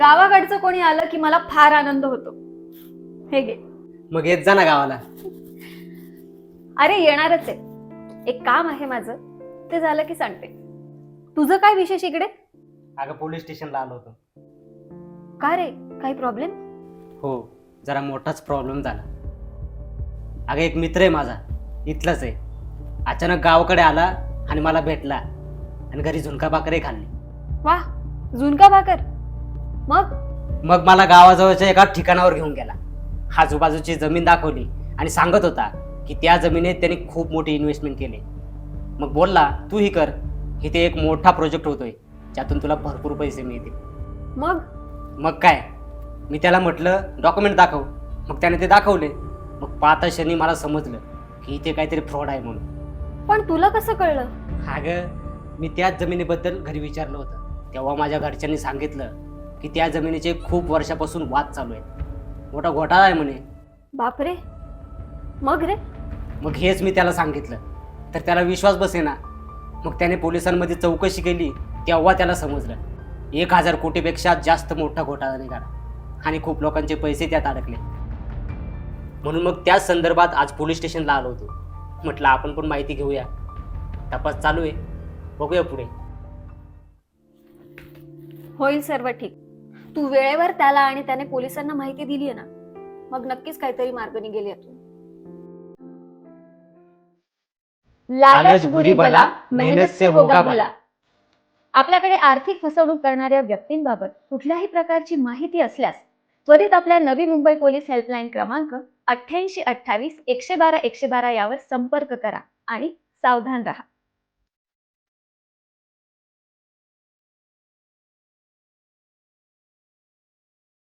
गावाकडचं कोणी आलं की मला फार आनंद होतो. हे घे. मग येत जा ना गावाला. अरे येणारच आहे. एक काम आहे माझं, ते झालं की सांगते. तुझं काय विशेष इकडे? अगं पोलीस स्टेशनला आलो होतो. का रे, काही प्रॉब्लेम? हो, जरा मोठाच प्रॉब्लेम झाला. अगं एक मित्र आहे माझा, इथलाच आहे. अचानक गावाकडे आला आणि मला भेटला आणि घरी झुणका भाकरही खाल्ली. वाह, झुणका भाकर. मग मग मला गावाजवळच्या एका ठिकाणावर घेऊन गेला. आजूबाजूची जमीन दाखवली आणि सांगत होता की त्या जमिनीत त्यांनी खूप मोठी इन्व्हेस्टमेंट केली. मग बोलला, तू ही कर, इथे एक मोठा प्रोजेक्ट होतोय ज्यातून तुला भरपूर पैसे मिळतील. मग मग काय, मी त्याला म्हटलं डॉक्युमेंट दाखव. मग त्याने ते दाखवले. मग पाहता क्षणी मला समजलं की इथे काहीतरी फ्रॉड आहे म्हणून. पण तुला कसं कळलं? अगं मी त्याच जमिनीबद्दल घरी विचारलं होतं. तेव्हा माझ्या घरच्यांनी सांगितलं की त्या जमिनीचे खूप वर्षापासून वाद चालू आहेत, मोठा घोटाळा आहे म्हणे. बापरे. मग रे? मग हेच मी त्याला सांगितलं तर त्याला विश्वास बसेना. मग त्याने पोलिसांमध्ये चौकशी केली. तेव्हा त्याला समजलं 1000 कोटीपेक्षा जास्त मोठा घोटाळा निघाला आणि खूप लोकांचे पैसे त्यात अडकले. म्हणून मग त्याच संदर्भात आज पोलीस स्टेशनला आलो होतो. म्हटलं आपण पण माहिती घेऊया. तपास चालू आहे, बघूया पुढे. होईल सर्व ठीक. तू वेळेवर त्याला आणि त्याने पोलिसांना माहिती दिली आहे ना, मग नक्कीच काहीतरी मार्ग निघेल यातून. लालच बुरी बला, मेहनत से होगा भला. आपल्याकडे आर्थिक फसवणूक करणाऱ्या व्यक्तींबाबत कुठल्याही प्रकारची माहिती असल्यास त्वरित आपल्या नवी मुंबई पोलीस हेल्पलाईन क्रमांक 8828 112 112 यावर संपर्क करा आणि सावधान राहा.